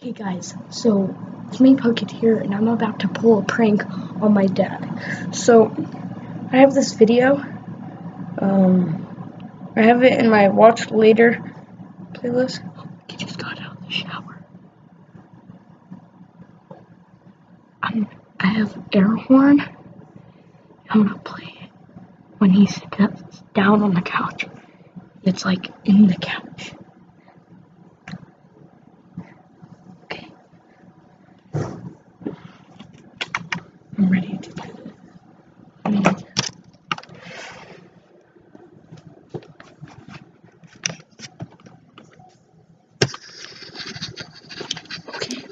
Hey guys, so it's me Pocketeer and I'm about to pull a prank on my dad. So I have this video. I have it in my watch later playlist. He just got out of the shower. I have air horn. I'm gonna play it when he sits down on the couch. It's like in the couch. Okay. I'm ready to do it. Okay.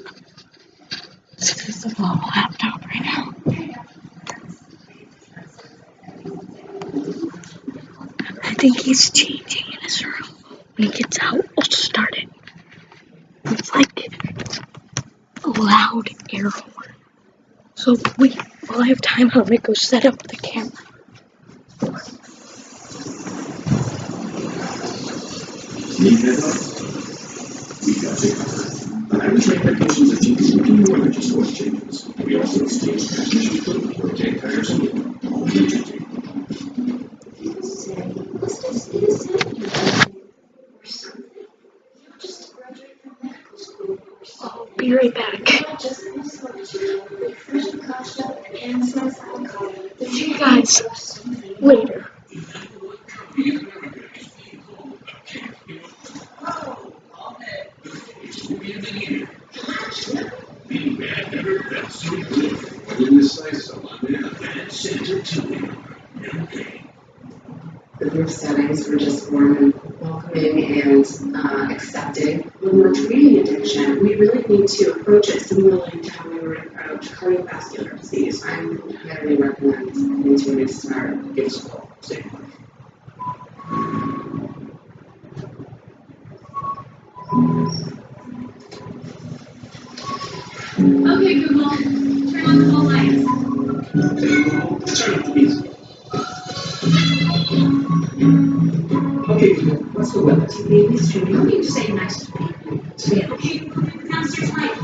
This is the laptop right now. I think he's changing in his room. When he gets out, I'll start it. It's like a loud air horn. So wait, while I have time, I'm gonna go set up the camera. Need headlights? We got you covered. I was trained technicians at GP do more than just oil changes. We also exchange transmission fluid, rotate tires, and all future changes. I'll be right back. See you guys later. I didn't say so, my man. Send it to me. Okay. The group settings were just warm and welcoming and accepting. When we're treating addiction, we really need to approach it similarly to how we would approach cardiovascular disease. I highly recommend continuing to start. It's all safe. Okay, Google, turn on the whole lights. Turn up the music. Okay, Google, what's the weather? TV, this studio, you say nice to people. Yeah. Okay, the downstairs light.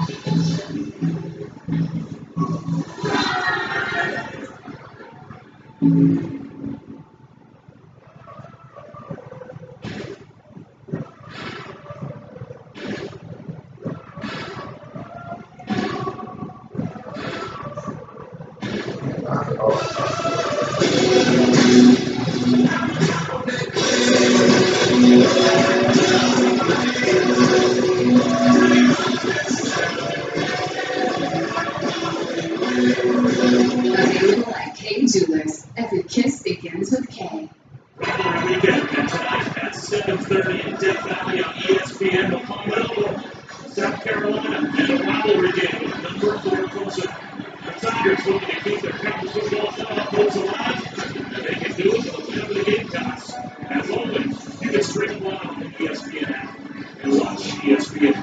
Google at K Jewelers. Every kiss begins with K. Every weekend and tonight at 7:30 in Death Valley on ESPN, Oklahoma, South Carolina, and a rivalry game with number 4 Tulsa. The Tigers looking to keep their college football hopes alive, and they can do it with a win over the Gamecocks. As always, you can stream live on the ESPN app and watch ESPN.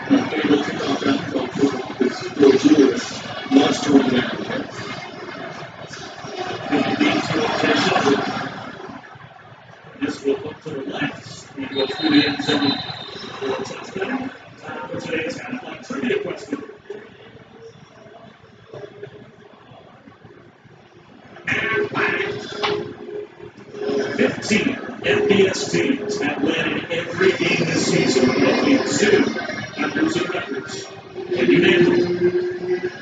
My favorite kickoff after college football is Bill Julius. Loves to win that. This will look to the left and go through the end zone for a touchdown. Time for today's half-line trivia question. And back. 15 FBS teams have led in every game this season, but only 2 have losing records. Can you name them?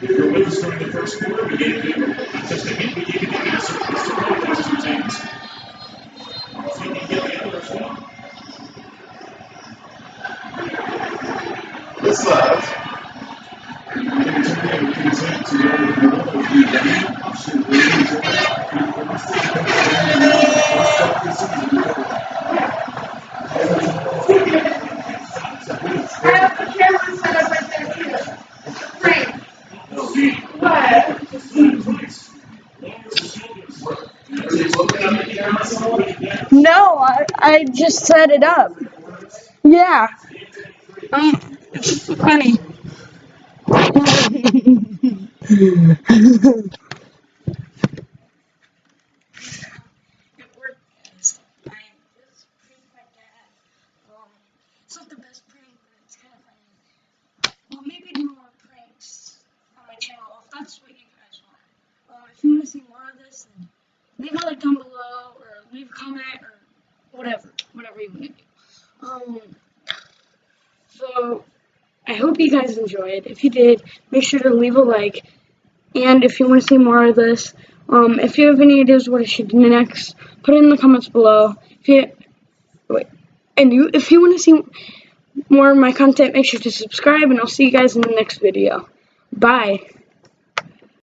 If you were with us during the first quarter, we gave you not just a hint, we gave you the answer as to one of those 2 teams. So you can get the other as well. What's that? I think it's okay. We can take to the other one of the game. Option B. Let's start this season. I have the camera set up right there too. Great. What? No, I just set it up. Yeah. It's funny. It's not the best prank, but it's kind of funny. comment down below, or leave a comment, or whatever you want to do. So I hope you guys enjoyed. If you did, make sure to leave a like. And if you want to see more of this, if you have any ideas what I should do next, put it in the comments below. If you want to see more of my content, make sure to subscribe, and I'll see you guys in the next video. Bye.